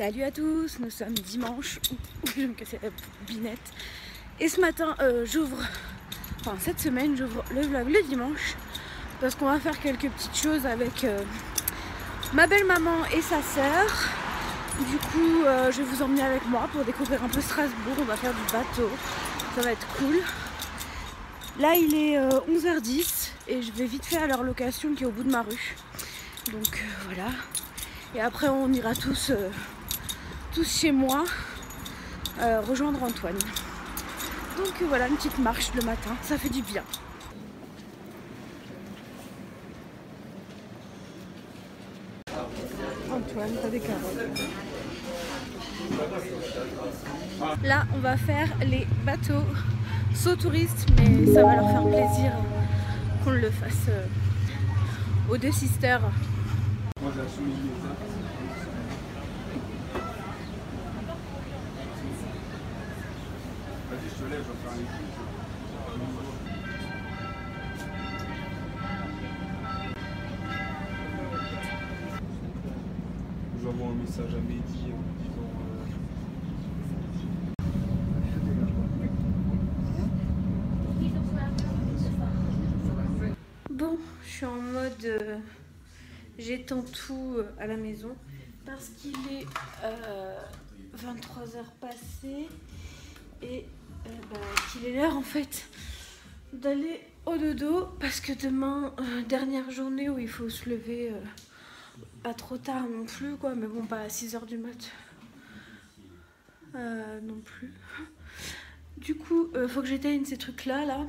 Salut à tous, nous sommes dimanche. Je vais me casser la binette. Et ce matin, cette semaine, j'ouvre le vlog le dimanche parce qu'on va faire quelques petites choses avec ma belle-maman et sa sœur. Du coup, je vais vous emmener avec moi pour découvrir un peu Strasbourg. On va faire du bateau, ça va être cool. Là, il est 11h10 et je vais vite faire leur location qui est au bout de ma rue. Donc voilà. Et après, on ira tous chez moi rejoindre Antoine. Donc voilà, une petite marche le matin, ça fait du bien. Antoine, t'as des carottes. Là, on va faire les bateaux sauts touristes, mais ça va leur faire plaisir qu'on le fasse aux deux sisters. J'envoie un message à Mehdi en disant Bon, je suis en mode j'étends tout à la maison parce qu'il est 23h passées et qu'il est l'heure en fait d'aller au dodo parce que demain, dernière journée où il faut se lever pas trop tard non plus quoi, mais bon, pas à 6h du mat non plus. Du coup, faut que j'éteigne ces trucs là.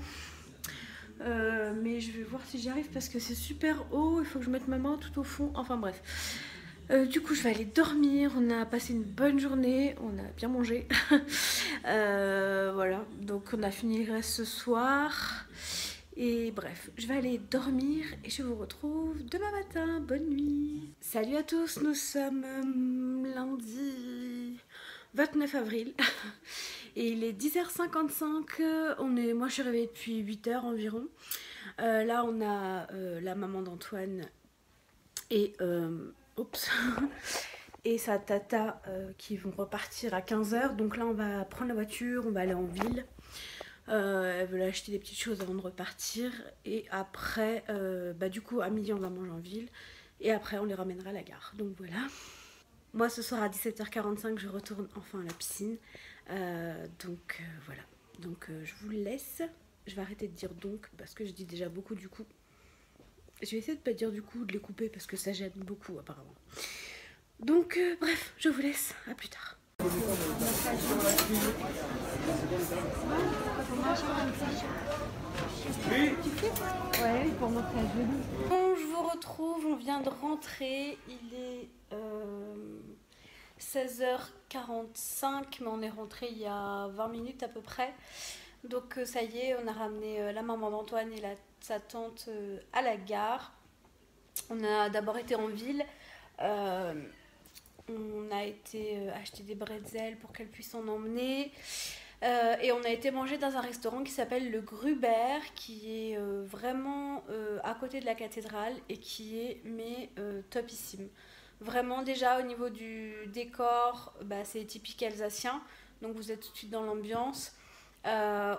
Mais je vais voir si j'y arrive parce que c'est super haut, il faut que je mette ma main tout au fond, enfin bref. Du coup je vais aller dormir, on a passé une bonne journée, on a bien mangé. Voilà, donc on a fini le reste ce soir. Et bref, je vais aller dormir et je vous retrouve demain matin, bonne nuit. Salut à tous, nous sommes lundi 29 avril. Et il est 10h55, moi je suis réveillée depuis 8h environ. Là on a la maman d'Antoine et, et sa tata qui vont repartir à 15h. Donc là on va prendre la voiture, on va aller en ville. Elle veut acheter des petites choses avant de repartir. Et après, du coup à midi on va manger en ville. Et après on les ramènera à la gare. Donc voilà. Moi ce soir à 17h45 je retourne enfin à la piscine. Voilà, donc je vous laisse. Je vais arrêter de dire donc parce que je dis déjà beaucoup du coup. Je vais essayer de pas dire du coup, de les couper parce que ça gêne beaucoup apparemment. Donc bref, je vous laisse, à plus tard. Ouais, pour montrer à Julie. Bon, je vous retrouve, on vient de rentrer, il est 16h45, mais on est rentré il y a 20 minutes à peu près. Donc ça y est, on a ramené la maman d'Antoine et sa tante à la gare. On a d'abord été en ville. On a été acheter des bretzels pour qu'elle puisse en emmener. Et on a été manger dans un restaurant qui s'appelle le Gruber, qui est vraiment à côté de la cathédrale et qui est topissime. Vraiment déjà au niveau du décor, c'est typique alsacien, donc vous êtes tout de suite dans l'ambiance.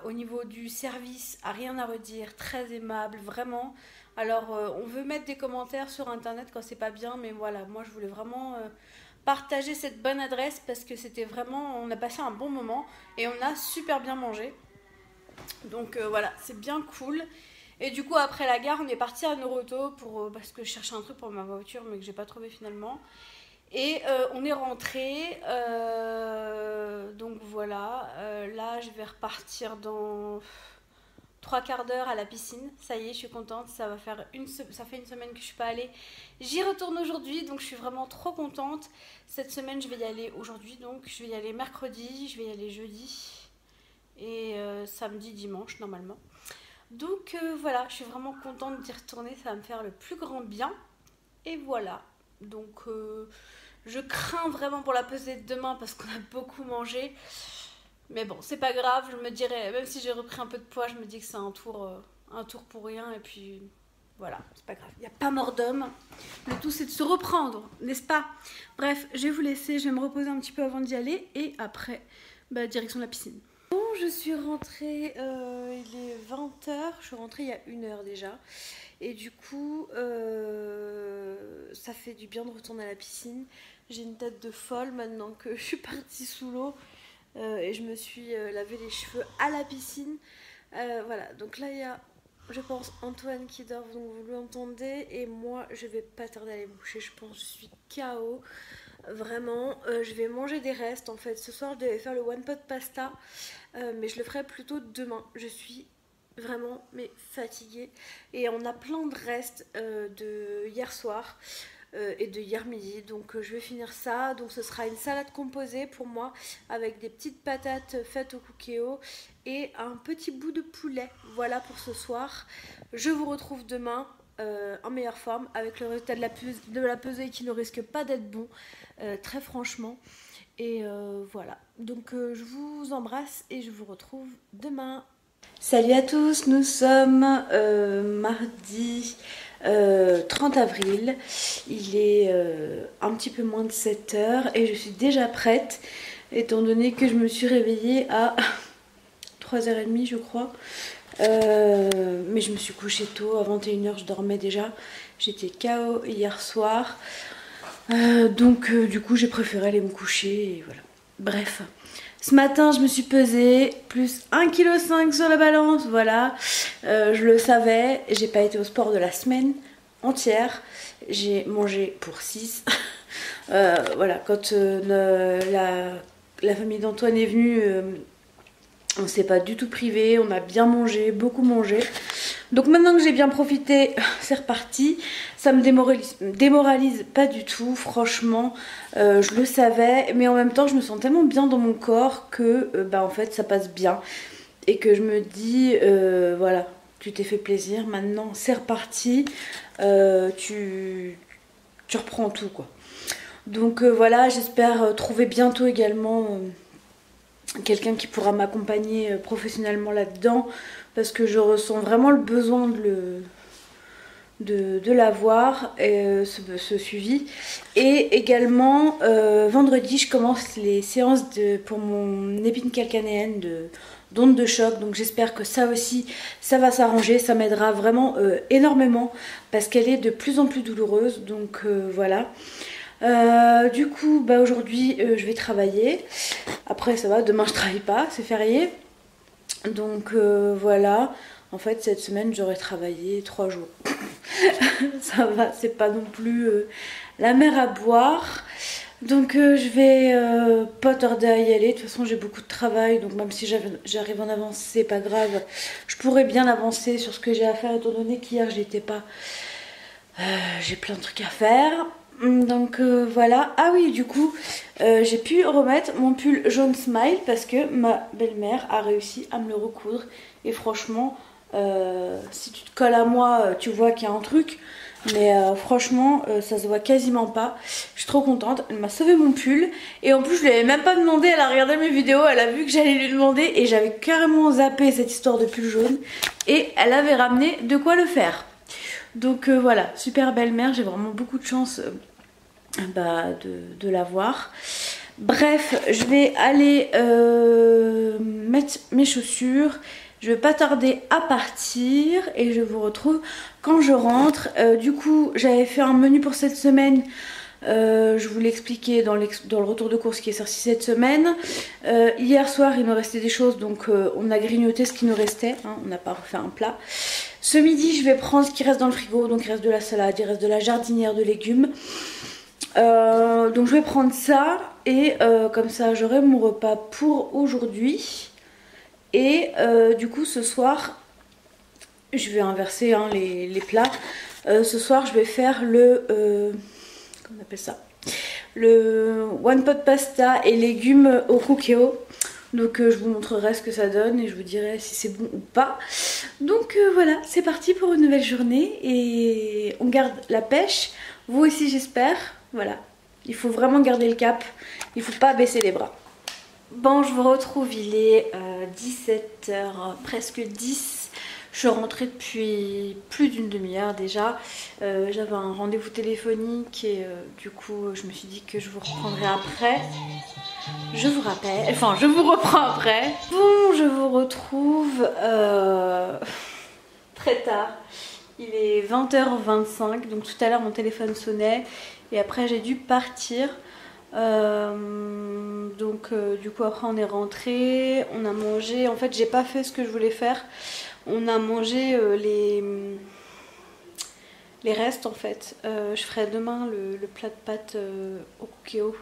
Au niveau du service, rien à redire, très aimable, vraiment. Alors on veut mettre des commentaires sur internet quand c'est pas bien, mais voilà, moi je voulais vraiment partager cette bonne adresse parce que c'était vraiment, on a passé un bon moment et on a super bien mangé. Donc voilà, c'est bien cool. Et du coup après la gare on est parti à Noroto parce que je cherchais un truc pour ma voiture mais que j'ai pas trouvé finalement. Et on est rentré, donc voilà, là je vais repartir dans 3/4 d'heure à la piscine. Ça y est, je suis contente, ça fait une semaine que je suis pas allée. J'y retourne aujourd'hui, donc je suis vraiment trop contente. Cette semaine je vais y aller aujourd'hui, donc je vais y aller mercredi, je vais y aller jeudi et samedi, dimanche normalement. Donc voilà, je suis vraiment contente d'y retourner, ça va me faire le plus grand bien. Et voilà, donc je crains vraiment pour la pesée de demain parce qu'on a beaucoup mangé. Mais bon, c'est pas grave, je me dirais, même si j'ai repris un peu de poids, je me dis que c'est un tour pour rien. Et puis voilà, c'est pas grave, il n'y a pas mort d'homme. Le tout c'est de se reprendre, n'est-ce pas? Bref, je vais vous laisser, je vais me reposer un petit peu avant d'y aller et après, bah, direction la piscine. Bon, je suis rentrée, il est 20h, je suis rentrée il y a 1 heure déjà. Et du coup, ça fait du bien de retourner à la piscine. J'ai une tête de folle maintenant que je suis partie sous l'eau et je me suis lavé les cheveux à la piscine. Voilà, donc là il y a, je pense, Antoine qui dort, donc vous l'entendez. Et moi, je vais pas tarder à aller me coucher, je pense, je suis KO. Vraiment, je vais manger des restes. En fait, ce soir, je devais faire le one pot pasta, mais je le ferai plutôt demain. Je suis vraiment fatiguée et on a plein de restes de hier soir et de hier midi, donc je vais finir ça. Donc ce sera une salade composée pour moi avec des petites patates faites au cookéo et un petit bout de poulet. Voilà pour ce soir. Je vous retrouve demain en meilleure forme avec le résultat de la pesée qui ne risque pas d'être bon, très franchement. Et voilà, donc je vous embrasse et je vous retrouve demain. Salut à tous, nous sommes mardi 30 avril, il est un petit peu moins de 7h et je suis déjà prête étant donné que je me suis réveillée à 3h30 je crois. Mais je me suis couchée tôt, à 21h je dormais déjà, j'étais KO hier soir, donc du coup j'ai préféré aller me coucher et voilà. Bref. Ce matin, je me suis pesée, plus 1,5 kg sur la balance, voilà. Je le savais, j'ai pas été au sport de la semaine entière. J'ai mangé pour 6. Voilà, quand la famille d'Antoine est venue, on s'est pas du tout privé, on a bien mangé, beaucoup mangé. Donc maintenant que j'ai bien profité, c'est reparti. Ça me démoralise pas du tout, franchement. Je le savais, mais en même temps je me sens tellement bien dans mon corps que en fait ça passe bien. Et que je me dis, voilà, tu t'es fait plaisir, maintenant c'est reparti. Tu reprends tout quoi. Donc voilà, j'espère trouver bientôt également quelqu'un qui pourra m'accompagner professionnellement là-dedans, parce que je ressens vraiment le besoin de l'avoir, ce suivi. Et également vendredi je commence les séances pour mon épine calcanéenne d'onde de choc, donc j'espère que ça aussi ça va s'arranger, ça m'aidera vraiment énormément parce qu'elle est de plus en plus douloureuse. Donc voilà. Du coup aujourd'hui je vais travailler, après ça va, demain je travaille pas, c'est férié, donc voilà. En fait cette semaine j'aurais travaillé 3 jours. Ça va, c'est pas non plus la mer à boire. Donc je vais pas tarder à y aller. De toute façon j'ai beaucoup de travail, donc même si j'arrive en avance c'est pas grave. Je pourrais bien avancer sur ce que j'ai à faire étant donné qu'hier j'étais pas... j'ai plein de trucs à faire. Donc voilà. Ah oui, du coup j'ai pu remettre mon pull jaune smile parce que ma belle-mère a réussi à me le recoudre. Et franchement si tu te colles à moi tu vois qu'il y a un truc, mais franchement ça se voit quasiment pas. Je suis trop contente, elle m'a sauvé mon pull. Et en plus je lui avais même pas demandé, elle a regardé mes vidéos, elle a vu que j'allais lui demander et j'avais carrément zappé cette histoire de pull jaune et elle avait ramené de quoi le faire. Donc voilà, super belle-mère, j'ai vraiment beaucoup de chance de l'avoir. Bref, je vais aller mettre mes chaussures. Je vais pas tarder à partir et je vous retrouve quand je rentre. Du coup, j'avais fait un menu pour cette semaine. Je vous l'ai expliqué dans le retour de course qui est sorti cette semaine. Hier soir, il me restait des choses, donc on a grignoté ce qui nous restait. Hein, on n'a pas refait un plat. Ce midi, je vais prendre ce qui reste dans le frigo. Donc il reste de la salade, il reste de la jardinière de légumes. Donc je vais prendre ça et comme ça, j'aurai mon repas pour aujourd'hui. Et du coup ce soir je vais inverser hein, les plats. Ce soir je vais faire le comment on appelle ça, le one pot pasta et légumes au cookéo. Donc je vous montrerai ce que ça donne et je vous dirai si c'est bon ou pas. Donc voilà, c'est parti pour une nouvelle journée et on garde la pêche. Vous aussi j'espère. Voilà, il faut vraiment garder le cap, il faut pas baisser les bras. Bon, je vous retrouve, il est 17h, presque 10. Je suis rentrée depuis plus d'une demi-heure déjà. J'avais un rendez-vous téléphonique et du coup je me suis dit que je vous reprendrai après. Je vous rappelle, enfin je vous reprends après. Bon, je vous retrouve très tard. Il est 20h25, donc tout à l'heure mon téléphone sonnait et après j'ai dû partir. Du coup après on est rentré, on a mangé. En fait j'ai pas fait ce que je voulais faire. On a mangé les restes en fait. Je ferai demain le plat de pâtes au cookéo,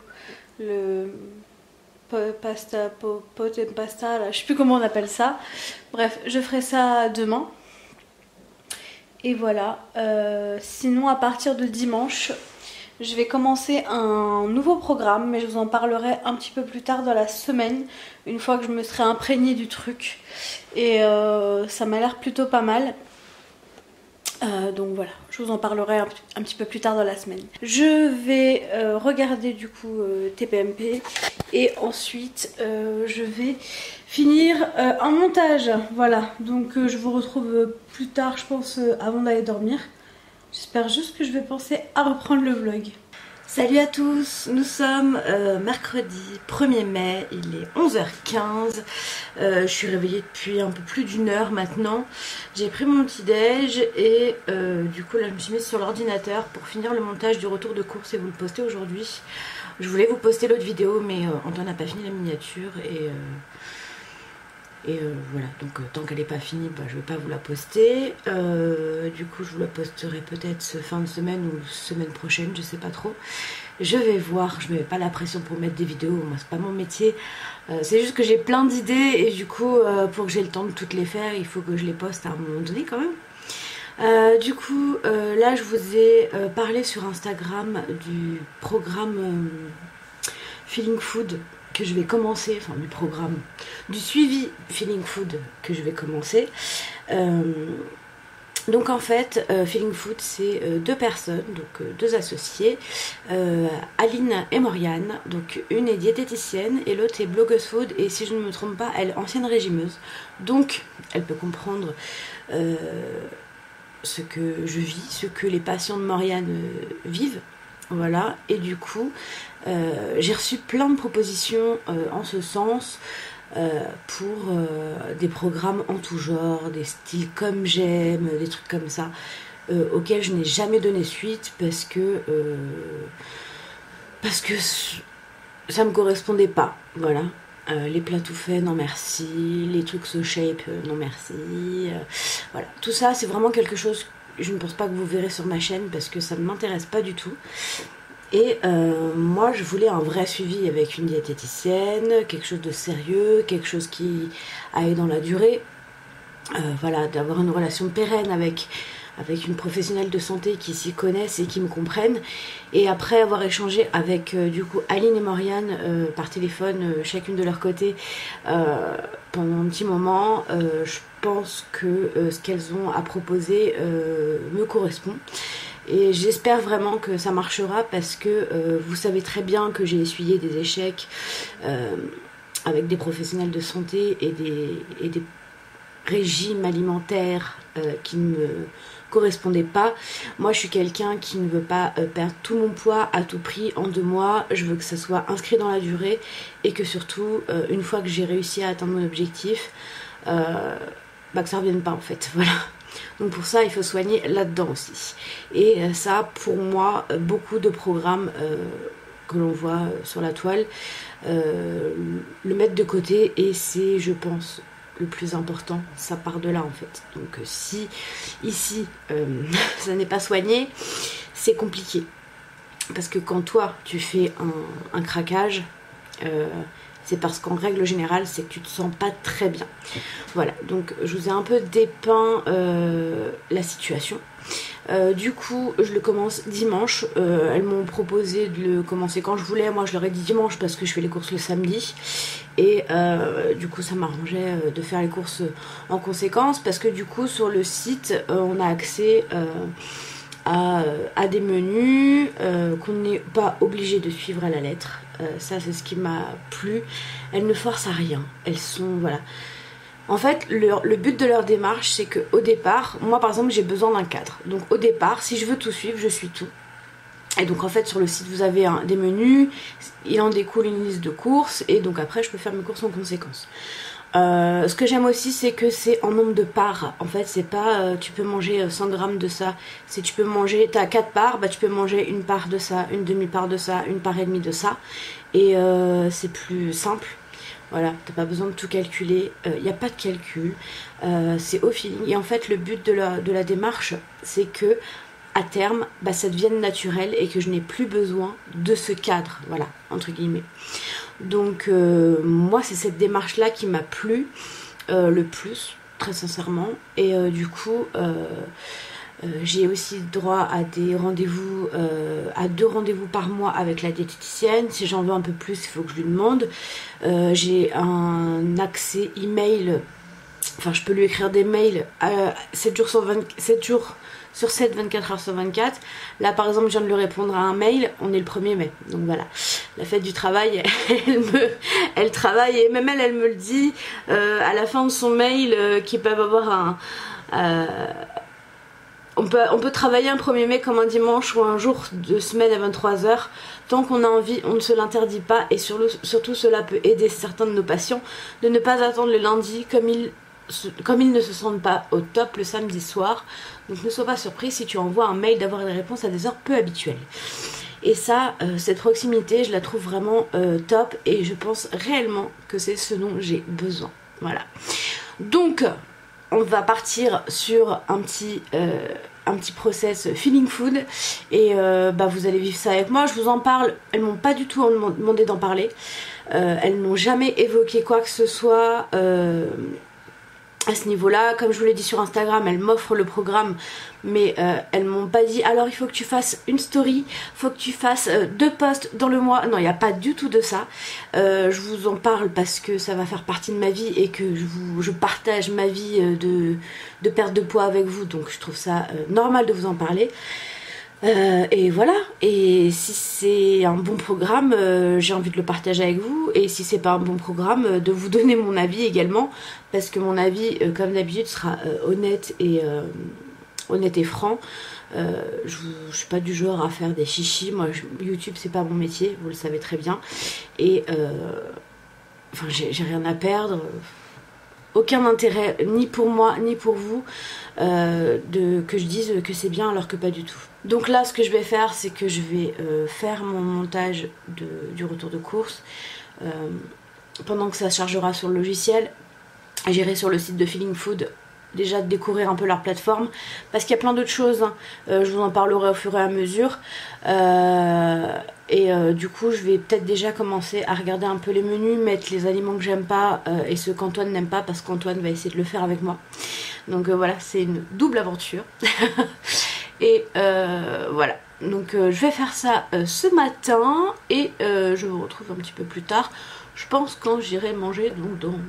le pasta, pot et pasta, là, je sais plus comment on appelle ça. Bref, je ferai ça demain. Et voilà. Sinon à partir de dimanche, je vais commencer un nouveau programme, mais je vous en parlerai un petit peu plus tard dans la semaine, une fois que je me serai imprégnée du truc. Et ça m'a l'air plutôt pas mal. Donc voilà, je vous en parlerai un petit peu plus tard dans la semaine. Je vais regarder du coup TPMP et ensuite je vais finir un montage. Voilà, donc je vous retrouve plus tard, je pense, avant d'aller dormir. J'espère juste que je vais penser à reprendre le vlog. Salut à tous, nous sommes mercredi 1er mai, il est 11h15, je suis réveillée depuis un peu plus d'une heure maintenant. J'ai pris mon petit déj et du coup là je me suis mise sur l'ordinateur pour finir le montage du retour de course et vous le poster aujourd'hui. Je voulais vous poster l'autre vidéo mais Antoine n'a pas fini la miniature et voilà, donc tant qu'elle n'est pas finie, bah, je ne vais pas vous la poster. Du coup, je vous la posterai peut-être fin de semaine ou semaine prochaine, je sais pas trop. Je vais voir, je ne mets pas la pression pour mettre des vidéos, moi c'est pas mon métier. C'est juste que j'ai plein d'idées et du coup, pour que j'ai le temps de toutes les faire, il faut que je les poste à un moment donné quand même. Du coup, là je vous ai parlé sur Instagram du programme Feeling Food que je vais commencer, enfin du programme, du suivi Feeling Food que je vais commencer. Donc en fait, Feeling Food c'est deux personnes, donc deux associés, Aline et Morgane, donc une est diététicienne et l'autre est blogueuse food et si je ne me trompe pas, elle est ancienne régimeuse, donc elle peut comprendre ce que je vis, ce que les patients de Morgane vivent. Voilà, et du coup, j'ai reçu plein de propositions en ce sens pour des programmes en tout genre, des styles comme j'aime, des trucs comme ça, auxquels je n'ai jamais donné suite parce que ça me correspondait pas. Voilà, les plats tout faits, non merci, les trucs so shape, non merci. Voilà, tout ça, c'est vraiment quelque chose. Je ne pense pas que vous verrez sur ma chaîne parce que ça ne m'intéresse pas du tout. Et moi je voulais un vrai suivi avec une diététicienne, quelque chose de sérieux, quelque chose qui aille dans la durée. Voilà, d'avoir une relation pérenne avec une professionnelle de santé qui s'y connaissent et qui me comprennent. Et après avoir échangé avec du coup Aline et Morgane par téléphone, chacune de leur côté, pendant un petit moment, je pense que ce qu'elles ont à proposer me correspond. Et j'espère vraiment que ça marchera parce que vous savez très bien que j'ai essuyé des échecs avec des professionnels de santé et des régimes alimentaires qui ne me correspondaient pas. Moi je suis quelqu'un qui ne veut pas perdre tout mon poids à tout prix en 2 mois. Je veux que ça soit inscrit dans la durée et que surtout une fois que j'ai réussi à atteindre mon objectif, que ça ne revienne pas en fait. Voilà. Donc pour ça il faut soigner là-dedans aussi. Et ça pour moi, beaucoup de programmes que l'on voit sur la toile le mettre de côté et c'est, je pense, le plus important, ça part de là en fait. Donc si ici ça n'est pas soigné, c'est compliqué. Parce que quand toi tu fais un craquage, c'est parce qu'en règle générale c'est que tu te sens pas très bien. Voilà, donc je vous ai un peu dépeint la situation. Du coup je le commence dimanche. Elles m'ont proposé de le commencer quand je voulais. Moi je leur ai dit dimanche parce que je fais les courses le samedi. Et du coup ça m'arrangeait de faire les courses en conséquence. Parce que du coup sur le site on a accès à des menus qu'on n'est pas obligé de suivre à la lettre. Ça c'est ce qui m'a plu. Elles ne forcent à rien. Elles sont, voilà, En fait, le but de leur démarche, c'est qu'au départ, moi par exemple, j'ai besoin d'un cadre. Donc au départ, si je veux tout suivre, je suis tout. Et donc en fait, sur le site, vous avez des menus, il en découle une liste de courses, et donc après, je peux faire mes courses en conséquence. Ce que j'aime aussi, c'est que c'est en nombre de parts. En fait, c'est pas tu peux manger 100 grammes de ça. C'est tu peux manger, t'as 4 parts, bah tu peux manger une part de ça, une demi-part de ça, une part et demie de ça. Et c'est plus simple. Voilà, t'as pas besoin de tout calculer. Il n'y a pas de calcul. C'est au feeling. Et en fait, le but de la démarche, c'est que à terme, bah, ça devienne naturel et que je n'ai plus besoin de ce cadre. Voilà, entre guillemets. Donc moi c'est cette démarche là qui m'a plu le plus, très sincèrement, et du coup j'ai aussi droit à des rendez-vous, à 2 rendez-vous par mois avec la diététicienne. Si j'en veux un peu plus, il faut que je lui demande. J'ai un accès email, enfin je peux lui écrire des mails 7 jours sur 7, 24 heures sur 24. Là par exemple je viens de lui répondre à un mail, on est le 1er mai, donc voilà, la fête du travail, elle travaille, et même elle me le dit à la fin de son mail, qu'ils peuvent avoir on peut travailler un 1er mai comme un dimanche ou un jour de semaine à 23 h, tant qu'on a envie, on ne se l'interdit pas, et surtout cela peut aider certains de nos patients de ne pas attendre le lundi comme ils ne se sentent pas au top le samedi soir. Donc ne sois pas surpris si tu envoies un mail d'avoir des réponses à des heures peu habituelles. Et ça, cette proximité, je la trouve vraiment top, et je pense réellement que c'est ce dont j'ai besoin. Voilà. Donc, on va partir sur un petit process feeling food, et bah, vous allez vivre ça avec moi. Je vous en parle, elles m'ont pas du tout demandé d'en parler. Elles n'ont jamais évoqué quoi que ce soit à ce niveau-là. Comme je vous l'ai dit sur Instagram, elles m'offrent le programme, mais elles m'ont pas dit alors il faut que tu fasses une story, faut que tu fasses 2 posts dans le mois. Non, il n'y a pas du tout de ça. Je vous en parle parce que ça va faire partie de ma vie, et que je partage ma vie de perte de poids avec vous, donc je trouve ça normal de vous en parler. Et voilà, et si c'est un bon programme, j'ai envie de le partager avec vous, et si c'est pas un bon programme, de vous donner mon avis également, parce que mon avis, comme d'habitude, sera honnête et franc. Je suis pas du genre à faire des chichis. Moi YouTube c'est pas mon métier, vous le savez très bien, et enfin j'ai rien à perdre, aucun intérêt ni pour moi ni pour vous que je dise que c'est bien alors que pas du tout. Donc là ce que je vais faire, c'est que je vais faire mon montage du retour de course pendant que ça chargera sur le logiciel. J'irai sur le site de Feeling Food déjà de découvrir un peu leur plateforme, parce qu'il y a plein d'autres choses, hein. Je vous en parlerai au fur et à mesure, du coup je vais peut-être déjà commencer à regarder un peu les menus, mettre les aliments que j'aime pas et ceux qu'Antoine n'aime pas, parce qu'Antoine va essayer de le faire avec moi. Donc voilà, c'est une double aventure. Et voilà, donc je vais faire ça ce matin, et je vous retrouve un petit peu plus tard, je pense, quand j'irai manger, donc dans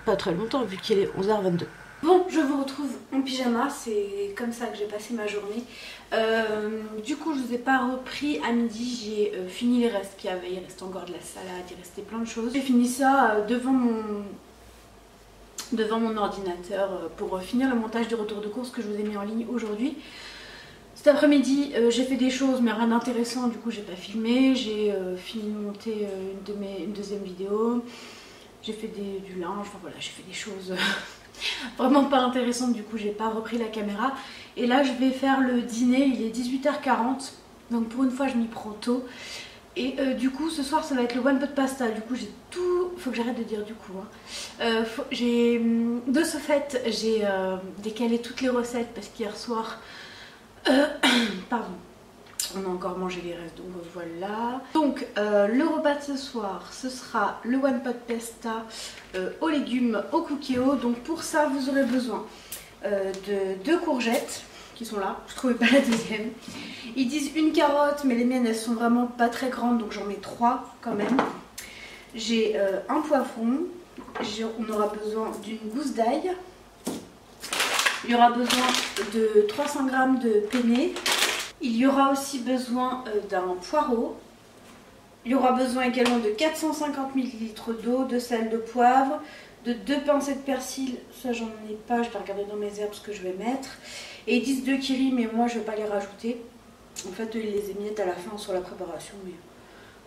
pas très longtemps vu qu'il est 11h22. Bon, je vous retrouve en pyjama, c'est comme ça que j'ai passé ma journée. Du coup, je vous ai pas repris à midi, j'ai fini les restes qu'il y avait. Il reste encore de la salade, il restait plein de choses. J'ai fini ça devant mon ordinateur pour finir le montage du retour de course que je vous ai mis en ligne aujourd'hui. Cet après-midi, j'ai fait des choses, mais rien d'intéressant, du coup j'ai pas filmé. J'ai fini de monter une deuxième vidéo. J'ai fait du linge, enfin voilà, j'ai fait des choses vraiment pas intéressantes, du coup j'ai pas repris la caméra. Et là je vais faire le dîner, il est 18h40, donc pour une fois je m'y prends tôt. Et du coup ce soir ça va être le one pot pasta, du coup j'ai tout... Faut que j'arrête de dire du coup, hein. De ce fait j'ai décalé toutes les recettes, parce qu'hier soir... pardon. On a encore mangé les restes, donc voilà. Donc le repas de ce soir, ce sera le one pot pasta aux légumes au cookéo. Donc pour ça, vous aurez besoin de 2 courgettes qui sont là. Je trouvais pas la deuxième. Ils disent une carotte, mais les miennes elles sont vraiment pas très grandes, donc j'en mets 3 quand même. J'ai un poivron. On aura besoin d'une gousse d'ail. Il y aura besoin de 300 g de penne. Il y aura aussi besoin d'un poireau. Il y aura besoin également de 450 ml d'eau, de sel, de poivre, de 2 pincées de persil, ça j'en ai pas, je vais regarder dans mes herbes ce que je vais mettre. Et ils disent 2 kiri, mais moi je vais pas les rajouter. En fait, ils les émiettent à la fin sur la préparation, mais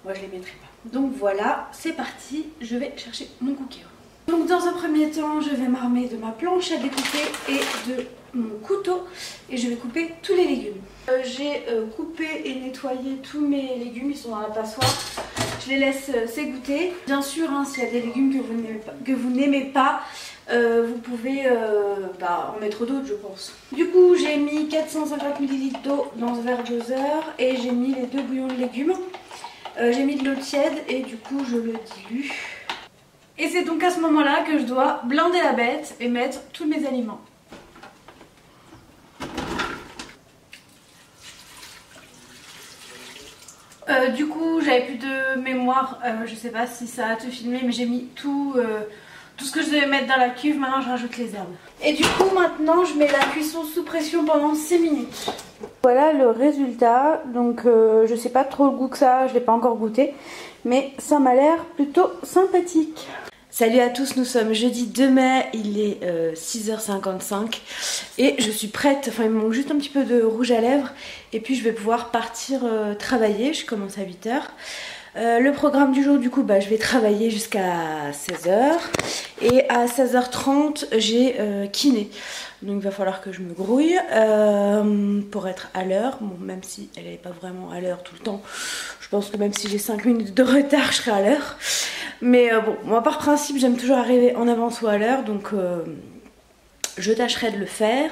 moi je les mettrai pas. Donc voilà, c'est parti, je vais chercher mon cooker. Donc dans un premier temps, je vais m'armer de ma planche à découper et de mon couteau et je vais couper tous les légumes. J'ai coupé et nettoyé tous mes légumes, ils sont dans la passoire. Je les laisse s'égoutter. Bien sûr, hein, s'il y a des légumes que vous n'aimez pas, vous pouvez en mettre d'autres, je pense. Du coup, j'ai mis 450 ml d'eau dans ce verre doseur et j'ai mis les 2 bouillons de légumes. J'ai mis de l'eau tiède et du coup, je le dilue. Et c'est donc à ce moment-là que je dois blinder la bête et mettre tous mes aliments. Du coup, j'avais plus de mémoire, je sais pas si ça a te filmé, mais j'ai mis tout ce que je devais mettre dans la cuve. Maintenant, je rajoute les herbes. Et du coup, maintenant, je mets la cuisson sous pression pendant 6 minutes. Voilà le résultat. Donc, je sais pas trop le goût que ça a, je l'ai pas encore goûté, mais ça m'a l'air plutôt sympathique. Salut à tous, nous sommes jeudi 2 mai, il est 6h55 et je suis prête, enfin il me manque juste un petit peu de rouge à lèvres et puis je vais pouvoir partir travailler, je commence à 8h. Le programme du jour du coup, je vais travailler jusqu'à 16h et à 16h30 j'ai kiné. Donc il va falloir que je me grouille pour être à l'heure, bon, même si elle n'est pas vraiment à l'heure tout le temps. Je pense que même si j'ai 5 minutes de retard, je serai à l'heure. Mais bon, moi par principe, j'aime toujours arriver en avance ou à l'heure, donc je tâcherai de le faire.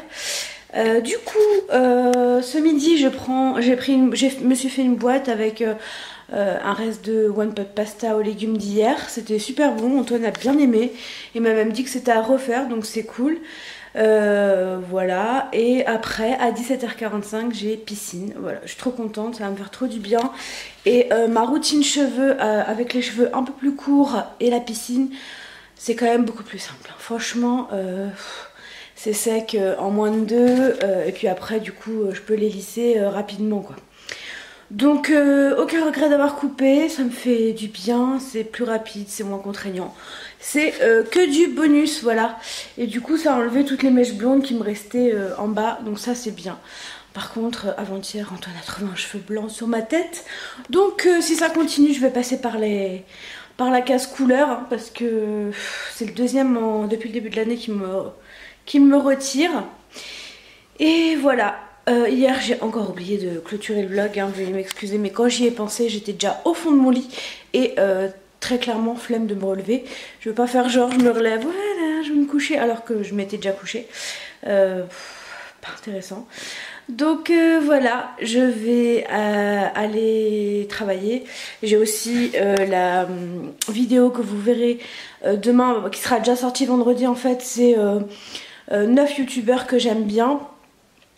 Du coup, ce midi, je me suis fait une boîte avec un reste de One Pot Pasta aux légumes d'hier. C'était super bon, Antoine a bien aimé. Il m'a même dit que c'était à refaire, donc c'est cool. Voilà, et après à 17h45 j'ai piscine. Voilà, je suis trop contente, ça va me faire trop du bien. Et ma routine cheveux avec les cheveux un peu plus courts et la piscine, c'est quand même beaucoup plus simple. Franchement, c'est sec en moins de 2 et puis après du coup je peux les lisser rapidement quoi. Donc aucun regret d'avoir coupé, ça me fait du bien, c'est plus rapide, c'est moins contraignant. C'est que du bonus, voilà. Et du coup ça a enlevé toutes les mèches blondes qui me restaient en bas, donc ça c'est bien. Par contre avant-hier Antoine a trouvé un cheveu blanc sur ma tête. Donc si ça continue je vais passer par la case couleur hein, parce que c'est le deuxième depuis le début de l'année qui me retire. Et voilà. Hier j'ai encore oublié de clôturer le vlog, hein, veuillez m'excuser, mais quand j'y ai pensé j'étais déjà au fond de mon lit et très clairement flemme de me relever. Je veux pas faire genre je me relève, voilà je vais me coucher alors que je m'étais déjà couchée. Pas intéressant. Donc voilà, je vais aller travailler. J'ai aussi la vidéo que vous verrez demain, qui sera déjà sortie vendredi en fait, c'est 9 youtubeurs que j'aime bien.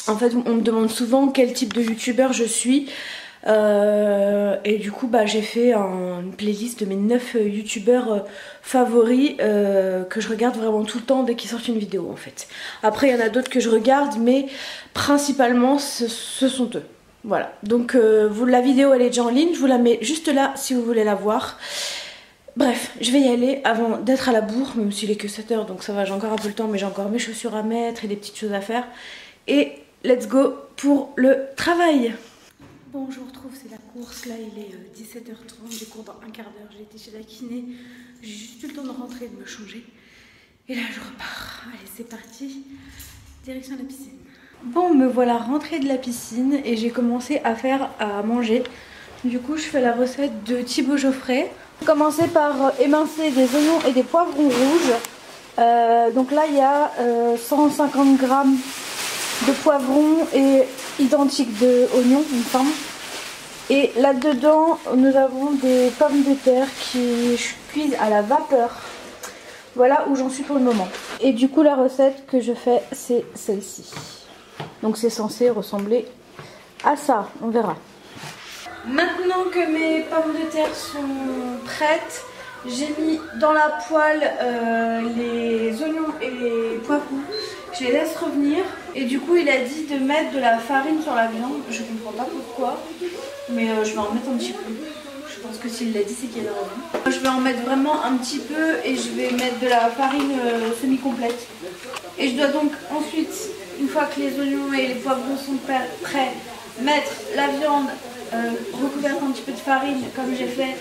En fait, on me demande souvent quel type de youtubeur je suis. Et du coup, j'ai fait une playlist de mes 9 youtubeurs favoris que je regarde vraiment tout le temps dès qu'ils sortent une vidéo en fait. Après, il y en a d'autres que je regarde, mais principalement, ce sont eux. Voilà. Donc, la vidéo, elle est déjà en ligne. Je vous la mets juste là si vous voulez la voir. Bref, je vais y aller avant d'être à la bourre, même s'il est que 7h, donc ça va, j'ai encore un peu le temps, mais j'ai encore mes chaussures à mettre et des petites choses à faire. Et let's go pour le travail. Bon, je vous retrouve, c'est la course. Là, il est 17h30. J'ai cours dans un quart d'heure. J'ai été chez la kiné. J'ai juste eu le temps de rentrer et de me changer. Et là, je repars. Allez, c'est parti. Direction la piscine. Bon, me voilà rentrée de la piscine et j'ai commencé à faire à manger. Du coup, je fais la recette de Thibaut Geoffrey. J'ai commencé par émincer des oignons et des poivrons rouges. Donc là, il y a 150 g de poivrons et identique de oignons, il me semble. Et là-dedans, nous avons des pommes de terre qui cuisent à la vapeur. Voilà où j'en suis pour le moment. Et du coup, la recette que je fais, c'est celle-ci. Donc c'est censé ressembler à ça, on verra. Maintenant que mes pommes de terre sont prêtes, j'ai mis dans la poêle les oignons et les poivrons. Je les laisse revenir. Et du coup, il a dit de mettre de la farine sur la viande. Je comprends pas pourquoi. Mais je vais en mettre un petit peu. Je Je pense que s'il l'a dit, c'est qu'il a raison. Je vais en mettre vraiment un petit peu et je vais mettre de la farine semi-complète. Et je dois donc ensuite, une fois que les oignons et les poivrons sont prêts, mettre la viande recouverte un petit peu de farine comme j'ai fait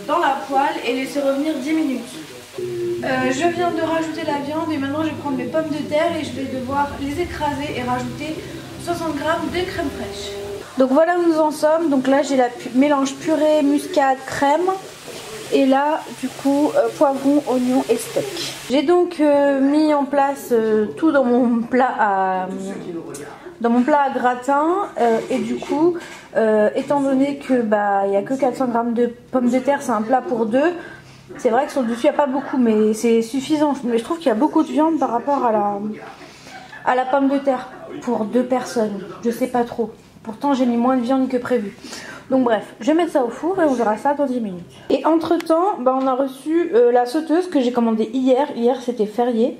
dans la poêle et laisser revenir 10 minutes. Je viens de rajouter la viande et maintenant je vais prendre mes pommes de terre et je vais devoir les écraser et rajouter 60 g de crème fraîche. Donc voilà où nous en sommes. Donc là j'ai la mélange purée, muscade, crème. Et là du coup poivron, oignon et steak. J'ai donc mis en place tout dans mon plat à gratin et du coup étant donné que il n'y a que 400 g de pommes de terre, c'est un plat pour deux. C'est vrai que sur le dessus il n'y a pas beaucoup mais c'est suffisant. Mais je trouve qu'il y a beaucoup de viande par rapport à la pomme de terre pour deux personnes. Je sais pas trop. Pourtant j'ai mis moins de viande que prévu. Donc bref, je vais mettre ça au four et on verra ça dans 10 minutes. Et entre temps, on a reçu la sauteuse que j'ai commandée hier. Hier c'était férié.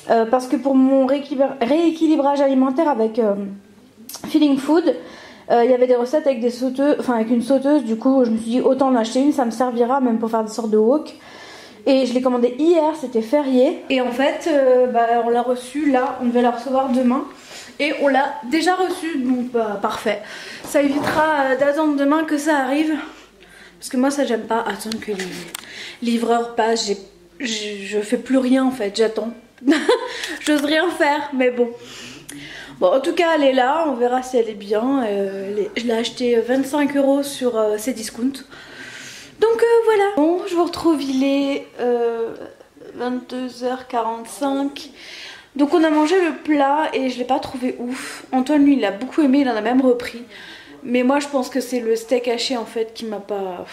Parce que pour mon rééquilibrage alimentaire avec Feeling Food, il y avait des recettes avec des sauteuses, avec une sauteuse. Du coup je me suis dit autant en acheter une, ça me servira même pour faire des sortes de wok. Et je l'ai commandée hier, c'était férié. Et en fait on l'a reçue là, on devait la recevoir demain. Et on l'a déjà reçu, donc parfait. Ça évitera d'attendre demain que ça arrive. Parce que moi ça j'aime pas attendre que les livreurs passent. Je fais plus rien en fait, j'attends. J'ose rien faire, mais bon. Bon, en tout cas elle est là, on verra si elle est bien. Je l'ai acheté 25 € sur Cdiscount. Donc voilà. Bon, je vous retrouve, il est 22h45. Donc on a mangé le plat et je l'ai pas trouvé ouf. Antoine lui il a beaucoup aimé, il en a même repris. Mais moi je pense que c'est le steak haché en fait qui m'a pas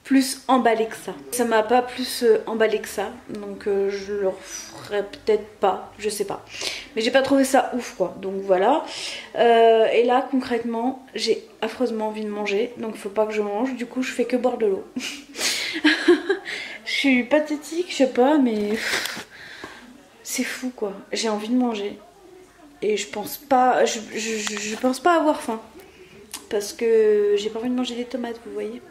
plus emballé que ça. Ça m'a pas plus emballé que ça. Donc je le referai peut-être pas, je sais pas. Mais j'ai pas trouvé ça ouf quoi. Donc voilà. Et là concrètement j'ai affreusement envie de manger. Donc il faut pas que je mange. Du coup je fais que boire de l'eau. Je suis pathétique, je sais pas mais... C'est fou quoi, j'ai envie de manger et je pense pas avoir faim parce que j'ai pas envie de manger des tomates, vous voyez.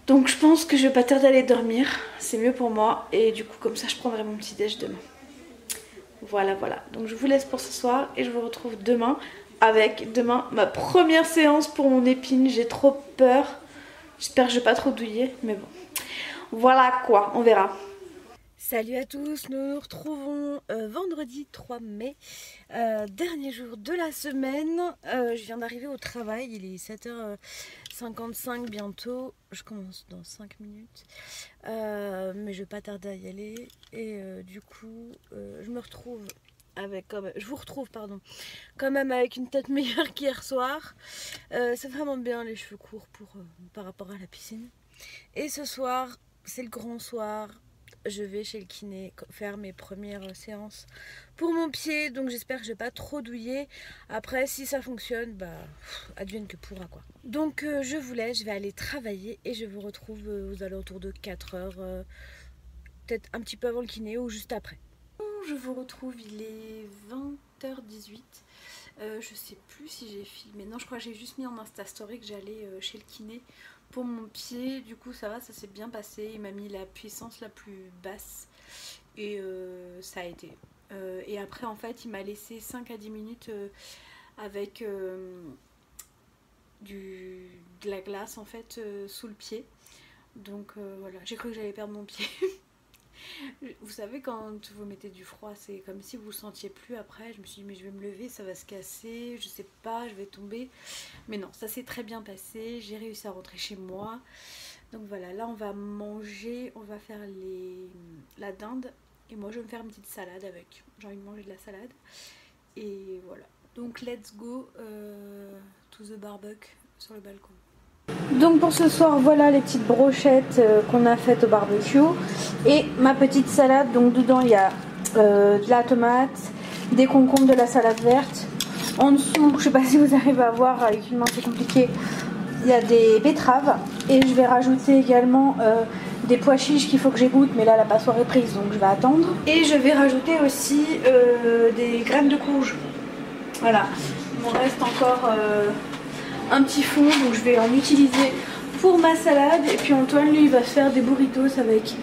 Donc je pense que je vais pas tarder à aller dormir, c'est mieux pour moi et du coup comme ça je prendrai mon petit déj demain. Voilà. Donc je vous laisse pour ce soir et je vous retrouve demain avec ma première séance pour mon épine. J'ai trop peur, j'espère que je vais pas trop douiller mais bon. Voilà quoi, on verra. Salut à tous, nous nous retrouvons vendredi 3 mai, dernier jour de la semaine. Je viens d'arriver au travail, il est 7h55 bientôt, je commence dans 5 minutes, mais je vais pas tarder à y aller. Et du coup, je vous retrouve quand même avec une tête meilleure qu'hier soir. C'est vraiment bien les cheveux courts par rapport à la piscine. Et ce soir, c'est le grand soir. Je vais chez le kiné faire mes premières séances pour mon pied, donc j'espère que je vais pas trop douiller. Après si ça fonctionne, advienne que pourra quoi. Donc je vous laisse, je vais aller travailler et je vous retrouve aux alentours de 4h, peut-être un petit peu avant le kiné ou juste après. Je vous retrouve, il est 20h18. Je sais plus si j'ai filmé, non je crois que j'ai juste mis en Insta Story que j'allais chez le kiné pour mon pied. Du coup ça va, ça s'est bien passé, il m'a mis la puissance la plus basse et ça a été. Et après en fait il m'a laissé 5 à 10 minutes avec de la glace en fait sous le pied. Donc voilà, j'ai cru que j'allais perdre mon pied. Vous savez quand vous mettez du froid c'est comme si vous le sentiez plus après. Je me suis dit mais je vais me lever, ça va se casser, je sais pas, je vais tomber. Mais non, ça s'est très bien passé, j'ai réussi à rentrer chez moi. Donc voilà, là on va manger, on va faire la dinde. Et moi je vais me faire une petite salade avec, j'ai envie de manger de la salade. Et voilà, donc let's go to the barbecue sur le balcon. Donc pour ce soir, voilà les petites brochettes qu'on a faites au barbecue et ma petite salade. Donc dedans il y a de la tomate, des concombres, de la salade verte. En dessous, je sais pas si vous arrivez à voir avec une main c'est compliqué, il y a des betteraves et je vais rajouter également des pois chiches qu'il faut que j'égoutte, mais là la passoire est prise donc je vais attendre. Et je vais rajouter aussi des graines de courge. Voilà, il m'en reste encore un petit fond, donc je vais en utiliser pour ma salade. Et puis Antoine, lui, il va se faire des burritos avec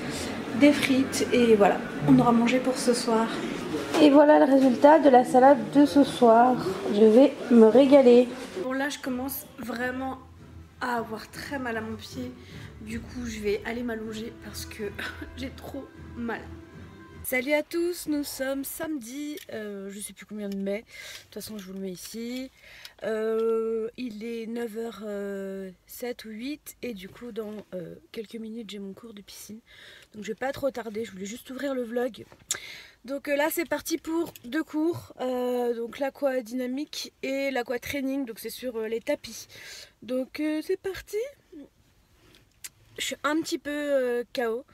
des frites. Et voilà, on aura mangé pour ce soir. Et voilà le résultat de la salade de ce soir. Je vais me régaler. Bon là, je commence vraiment à avoir très mal à mon pied. Du coup, je vais aller m'allonger parce que j'ai trop mal. Salut à tous, nous sommes samedi, je sais plus combien de mai, de toute façon je vous le mets ici. Il est 9h07 ou 8 et du coup dans quelques minutes j'ai mon cours de piscine. Donc je vais pas trop tarder, je voulais juste ouvrir le vlog. Donc là c'est parti pour 2 cours, donc l'aqua dynamique et l'aqua training, donc c'est sur les tapis. Donc c'est parti. Je suis un petit peu KO,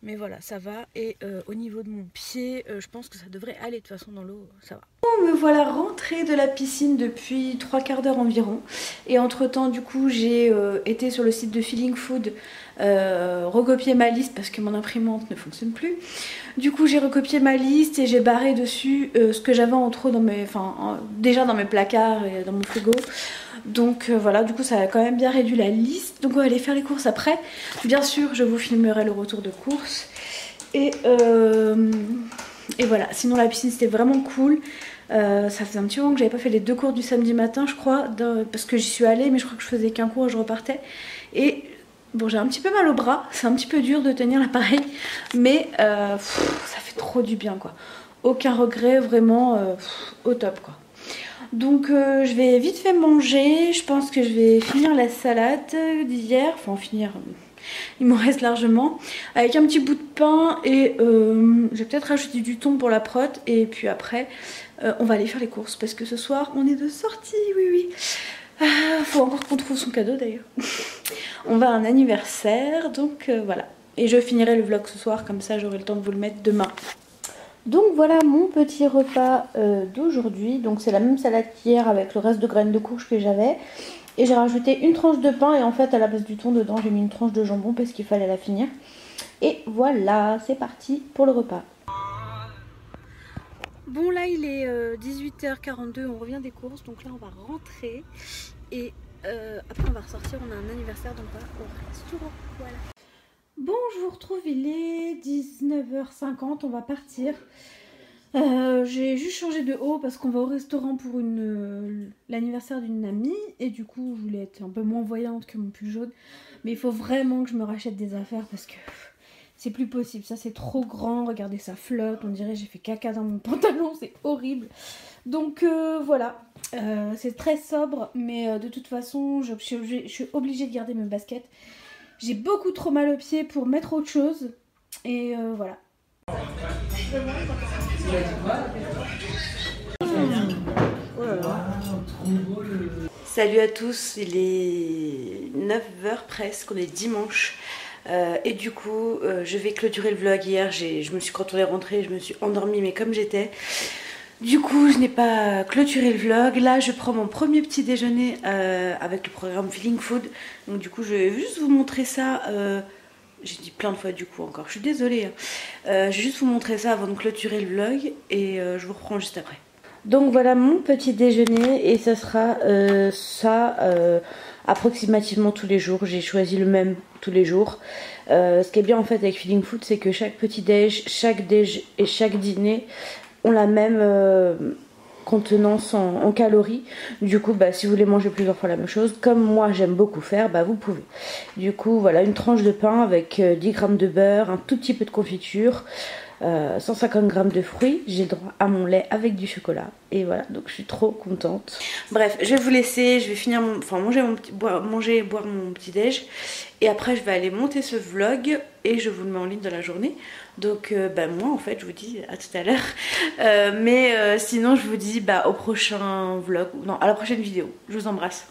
mais voilà, ça va. Et au niveau de mon pied, je pense que ça devrait aller. De toute façon, dans l'eau, ça va. Bon, me voilà rentrée de la piscine depuis 3/4 d'heure environ. Et entre temps, du coup, j'ai été sur le site de Feeling Food recopier ma liste parce que mon imprimante ne fonctionne plus. Du coup, j'ai recopié ma liste et j'ai barré dessus ce que j'avais en trop dans mes, déjà dans mes placards et dans mon frigo. Donc voilà, du coup ça a quand même bien réduit la liste. Donc on va aller faire les courses après. Bien sûr, je vous filmerai le retour de course. Et voilà, sinon la piscine c'était vraiment cool. Ça faisait un petit moment que j'avais pas fait les 2 cours du samedi matin, je crois, parce que j'y suis allée, mais je crois que je faisais qu'un cours et je repartais. Et bon, j'ai un petit peu mal au bras, c'est un petit peu dur de tenir l'appareil, mais ça fait trop du bien quoi. Aucun regret, vraiment au top quoi. Donc je vais vite fait manger, je pense que je vais finir la salade d'hier, enfin finir, il m'en reste largement, avec un petit bout de pain et je vais peut-être rajouter du thon pour la prot et puis après on va aller faire les courses parce que ce soir on est de sortie, oui. Faut encore qu'on trouve son cadeau d'ailleurs. On va à un anniversaire, donc voilà. Et je finirai le vlog ce soir, comme ça j'aurai le temps de vous le mettre demain. Donc voilà mon petit repas d'aujourd'hui. Donc c'est la même salade qu'hier avec le reste de graines de courge que j'avais. Et j'ai rajouté une tranche de pain et en fait à la place du thon dedans j'ai mis une tranche de jambon parce qu'il fallait la finir. Et voilà, c'est parti pour le repas. Bon là il est 18h42, on revient des courses. Donc là on va rentrer et après on va ressortir, on a un anniversaire donc voilà, au restaurant. Voilà. Bon, je vous retrouve, il est 19h50, on va partir. J'ai juste changé de haut parce qu'on va au restaurant pour l'anniversaire d'une amie. Et du coup, je voulais être un peu moins voyante que mon pull jaune. Mais il faut vraiment que je me rachète des affaires parce que c'est plus possible. Ça, c'est trop grand, regardez, ça flotte. On dirait que j'ai fait caca dans mon pantalon, c'est horrible. Donc voilà, c'est très sobre. Mais de toute façon, je suis obligée de garder mes baskets. J'ai beaucoup trop mal aux pieds pour mettre autre chose. Et voilà. Salut à tous, il est 9h presque, on est dimanche. Et du coup, je vais clôturer le vlog. Hier, quand on est rentré, je me suis endormie, mais comme j'étais. Du coup, je n'ai pas clôturé le vlog. Là, je prends mon premier petit déjeuner avec le programme Feeling Food. Donc du coup, je vais juste vous montrer ça. J'ai dit plein de fois du coup encore. Je suis désolée. Je vais juste vous montrer ça avant de clôturer le vlog. Et je vous reprends juste après. Donc voilà mon petit déjeuner. Et ça sera approximativement tous les jours. J'ai choisi le même tous les jours. Ce qui est bien en fait avec Feeling Food, c'est que chaque petit déj, chaque déj et chaque dîner ont la même contenance en calories. Du coup, si vous voulez manger plusieurs fois la même chose, comme moi j'aime beaucoup faire, vous pouvez. Du coup, voilà, une tranche de pain avec 10 g de beurre, un tout petit peu de confiture, 150 g de fruits. J'ai droit à mon lait avec du chocolat. Et voilà, donc je suis trop contente. Bref, je vais vous laisser, je vais finir manger et boire mon petit déj. Et après, je vais aller monter ce vlog et je vous le mets en ligne dans la journée. Donc moi en fait je vous dis à tout à l'heure. Mais sinon je vous dis au prochain vlog, non, à la prochaine vidéo. Je vous embrasse.